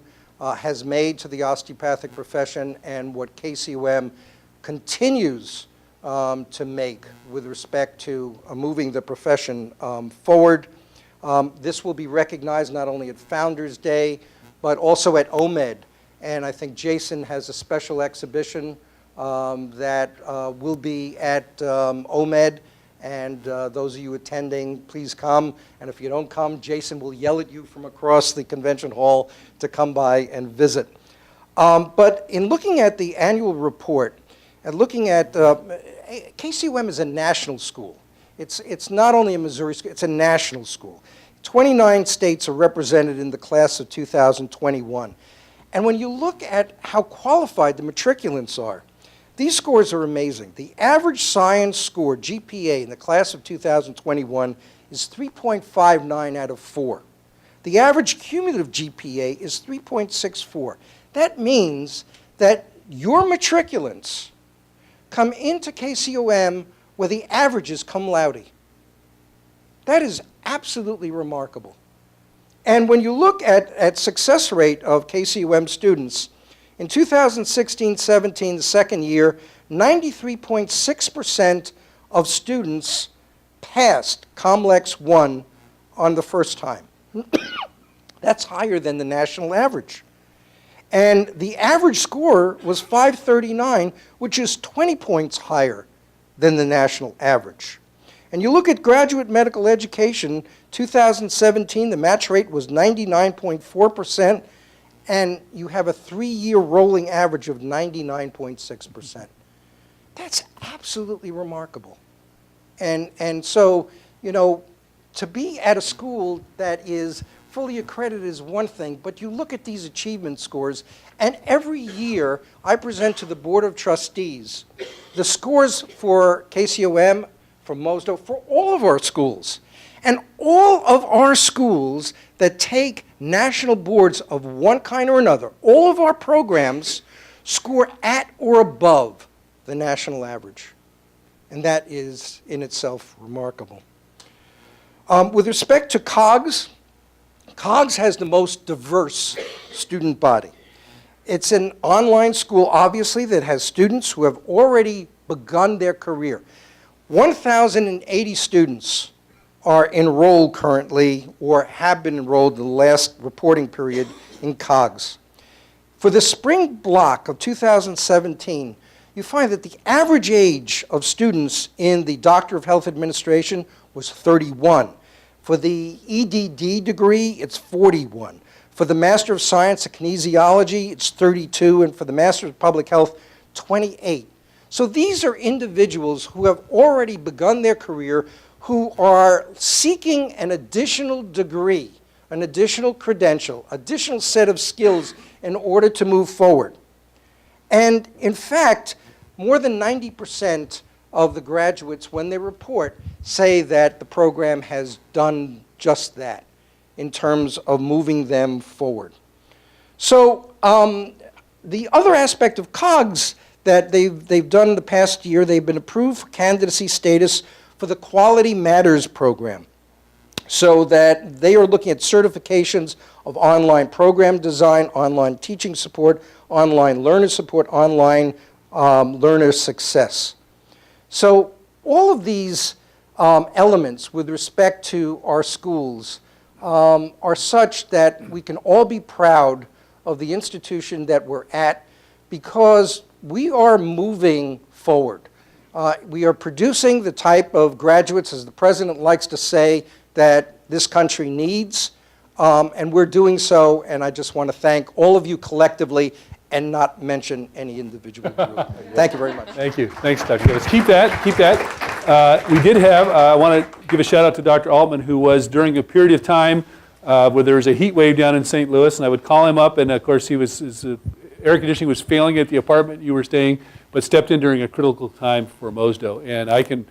has made to the osteopathic profession, and what KCOM continues to make with respect to moving the profession forward. This will be recognized not only at Founders Day, but also at OMED. And I think Jason has a special exhibition that will be at OMED. And those of you attending, please come. And if you don't come, Jason will yell at you from across the convention hall to come by and visit. But in looking at the annual report, and looking at, KCUM is a national school. It's not only a Missouri school, it's a national school. 29 states are represented in the class of 2021. And when you look at how qualified the matriculants are, these scores are amazing. The average science score, GPA, in the class of 2021 is 3.59 out of 4. The average cumulative GPA is 3.64. That means that your matriculants come into KCUM where the average is cum laude. That is absolutely remarkable. And when you look at success rate of KCUM students, in 2016-17, the second year, 93.6% of students passed COMLEX 1 on the first time. That's higher than the national average. And the average score was 539, which is 20 points higher than the national average. And you look at graduate medical education, 2017, the match rate was 99.4%, and you have a 3-year rolling average of 99.6%. That's absolutely remarkable. And so, you know, to be at a school that is fully accredited is one thing, but you look at these achievement scores, and every year I present to the Board of Trustees the scores for KCOM, for MOSDO, for all of our schools. And all of our schools that take national boards of one kind or another, all of our programs score at or above the national average. And that is in itself remarkable. With respect to COGS, COGS has the most diverse student body. It's an online school, obviously, that has students who have already begun their career. 1,080 students are enrolled currently or have been enrolled in the last reporting period in COGS. For the spring block of 2017, you find that the average age of students in the Doctor of Health Administration was 31. For the EDD degree, it's 41. For the Master of Science in Kinesiology, it's 32, and for the Master of Public Health, 28. So these are individuals who have already begun their career, who are seeking an additional degree, an additional credential, additional set of skills in order to move forward. And in fact, more than 90% of the graduates, when they report, say that the program has done just that in terms of moving them forward. So the other aspect of COGS that they've done in the past year, they've been approved for candidacy status for the Quality Matters program, so that they are looking at certifications of online program design, online teaching support, online learner support, online learner success. So all of these elements with respect to our schools are such that we can all be proud of the institution that we're at, because we are moving forward. We are producing the type of graduates, as the president likes to say, that this country needs, and we're doing so, and I just want to thank all of you collectively and not mention any individual group. Thank you very much. Thank you. Thanks, Dr. Gevitz. Keep that. We did have, I want to give a shout out to Dr. Altman, who was during a period of time where there was a heat wave down in St. Louis, and I would call him up, and of course his air conditioning was failing at the apartment you were staying, but stepped in during a critical time for MOSDO. And I can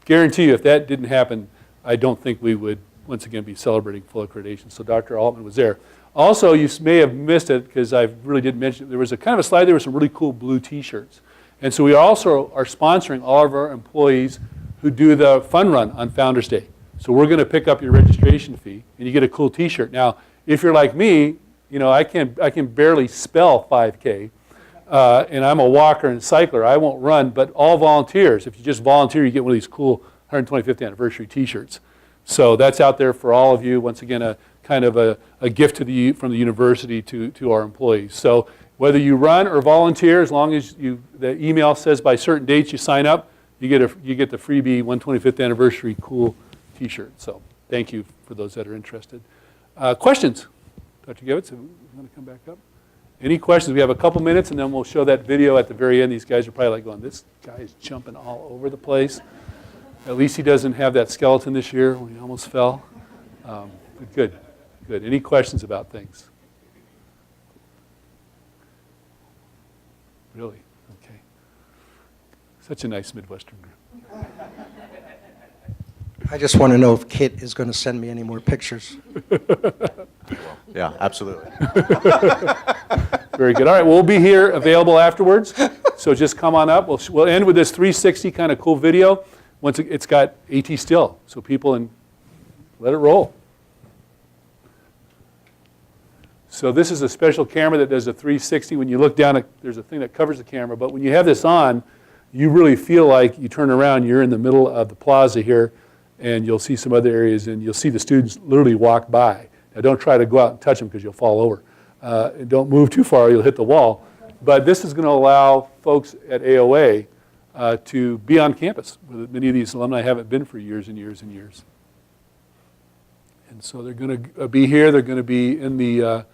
guarantee you, if that didn't happen, I don't think we would once again be celebrating full accreditation. So Dr. Altman was there. Also, you may have missed it because I really didn't mention it. There was a kind of a slide there with some really cool blue t-shirts. And so we also are sponsoring all of our employees who do the fun run on Founders Day. So we're going to pick up your registration fee, and you get a cool t-shirt. Now, if you're like me, you know, I can barely spell 5K, and I'm a walker and cycler. I won't run, but all volunteers. If you just volunteer, you get one of these cool 125th anniversary t-shirts. So that's out there for all of you. Once again, a kind of a gift from the university to our employees. So Whether you run or volunteer, as long as the email says by certain dates you sign up, you get the freebie 125th anniversary cool T-shirt. So thank you for those that are interested. Questions? Dr. Gevitz, you want to come back up? Any questions? We have a couple minutes, and then we'll show that video at the very end. These guys are probably like going, this guy is jumping all over the place. At least he doesn't have that skeleton this year when he almost fell. But good, good. Any questions about things? Really? Okay. Such a nice Midwestern group. I just want to know if Kit is going to send me any more pictures. Yeah, absolutely. Very good. All right, we'll be here available afterwards. So just come on up. We'll end with this 360 kind of cool video. Once it's got AT still, so people let it roll. So this is a special camera that does a 360. When you look down, there's a thing that covers the camera. But when you have this on, you really feel like you turn around, you're in the middle of the plaza here, and you'll see some other areas, and you'll see the students literally walk by. Now don't try to go out and touch them because you'll fall over. And don't move too far, you'll hit the wall. But this is going to allow folks at AOA to be on campus. Many of these alumni haven't been for years and years and years. And so they're going to be here. They're going to be in the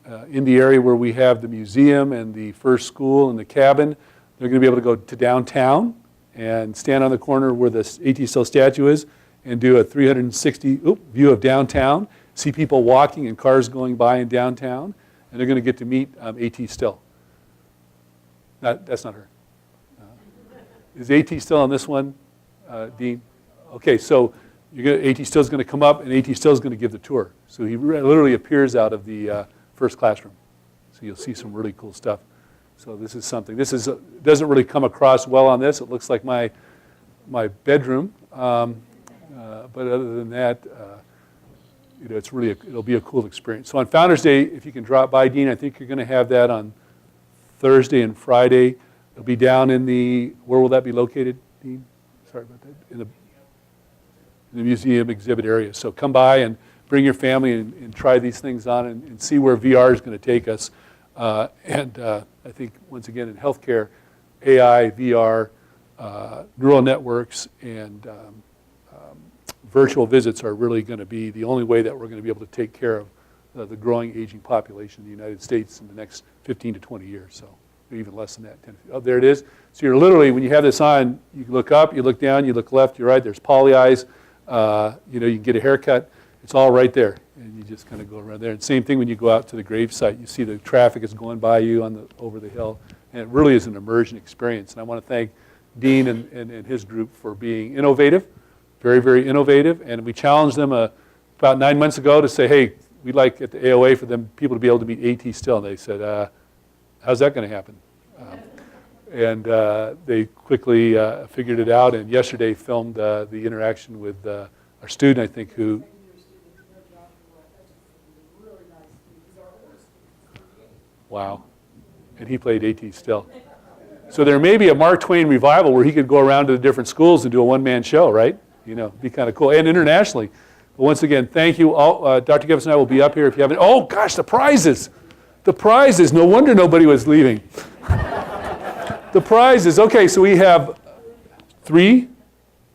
area where we have the museum and the first school and the cabin. They're going to be able to go to downtown and stand on the corner where the ATSU statue is and do a 360 view of downtown, see people walking and cars going by in downtown, and they're going to get to meet AT Still. That's not her. Is AT Still on this one, Dean? Okay, so AT Still is going to come up, and AT Still is going to give the tour. So he literally appears out of the first classroom. So you'll see some really cool stuff. So this is something. This doesn't really come across well on this. It looks like my bedroom, but other than that, it'll be a cool experience. So on Founders Day, if you can drop by, Dean, I think you're going to have that on Thursday and Friday. It'll be down in where will that be located, Dean? Sorry about that. In the museum exhibit area. So come by and bring your family and try these things on and see where VR is going to take us. I think, once again, in healthcare, AI, VR, neural networks, and virtual visits are really going to be the only way that we're going to be able to take care of the growing aging population in the United States in the next 15 to 20 years. So even less than that. 10, oh, there it is. So you're literally, when you have this on, you look up, you look down, you look left, you're right. There's poly eyes. You can get a haircut. It's all right there, and you just kind of go around there. And same thing when you go out to the grave site. You see the traffic is going by you over the hill, and it really is an immersion experience. And I want to thank Dean and his group for being innovative, very, very innovative. And we challenged them about 9 months ago to say, hey, we'd like at the AOA for people to be able to meet AT Still. And they said, how's that going to happen? And they quickly figured it out, and yesterday filmed the interaction with our student, I think, who... Wow. And he played AT Still. So there may be a Mark Twain revival where he could go around to the different schools and do a one-man show, right? Be kind of cool. And internationally. But once again, thank you all. Dr. Gevitz and I will be up here if you haven't. Oh, gosh, the prizes. The prizes. No wonder nobody was leaving. The prizes. Okay, so we have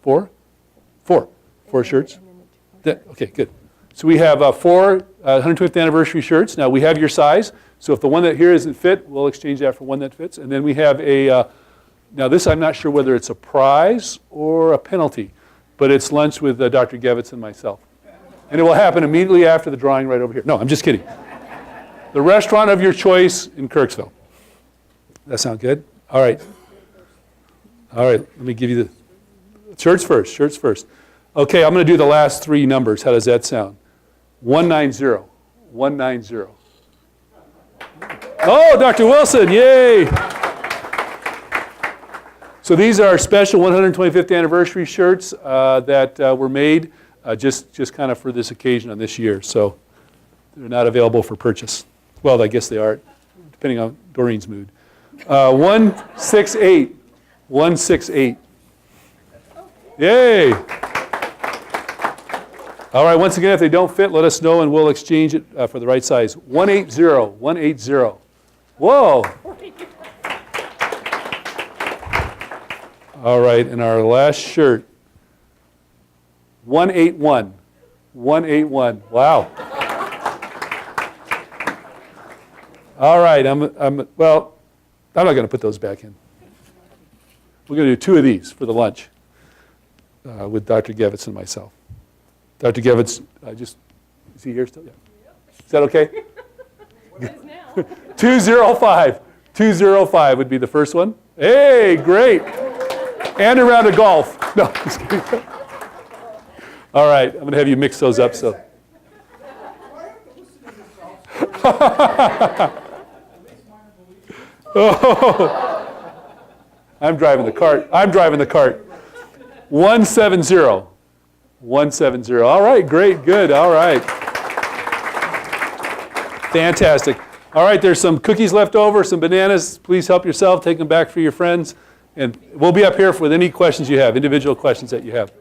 four shirts. Okay, good. So we have 4 125th anniversary shirts. Now we have your size. So if the one that here isn't fit, we'll exchange that for one that fits. And then we have now this I'm not sure whether it's a prize or a penalty, but it's lunch with Dr. Gevitz and myself. And it will happen immediately after the drawing right over here. No, I'm just kidding. The restaurant of your choice in Kirksville. That sound good? All right. All right, let me give you the shirts first. Okay, I'm going to do the last 3 numbers. How does that sound? 190. 190. Oh, Dr. Wilson, yay! So these are special 125th anniversary shirts that were made just kind of for this occasion on this year. So they're not available for purchase. Well, I guess they are, depending on Doreen's mood. 168. 168. Yay! All right, once again, if they don't fit, let us know and we'll exchange it for the right size. 180. 180. Whoa. All right, and our last shirt, 181. 181. Wow. All right, well, I'm not going to put those back in. We're going to do 2 of these for the lunch with Dr. Gevitz and myself. Dr. Gevitz, is he here still? Yeah. Is that okay? 205. 205 would be the first one. Hey, great. And a round of golf. No, just kidding. All right, I'm going to have you mix those up. So. Oh. I'm driving the cart. 170. 170. All right, great, good. All right. Fantastic. All right, there's some cookies left over, some bananas. Please help yourself. Take them back for your friends. And we'll be up here with any questions you have, individual questions that you have.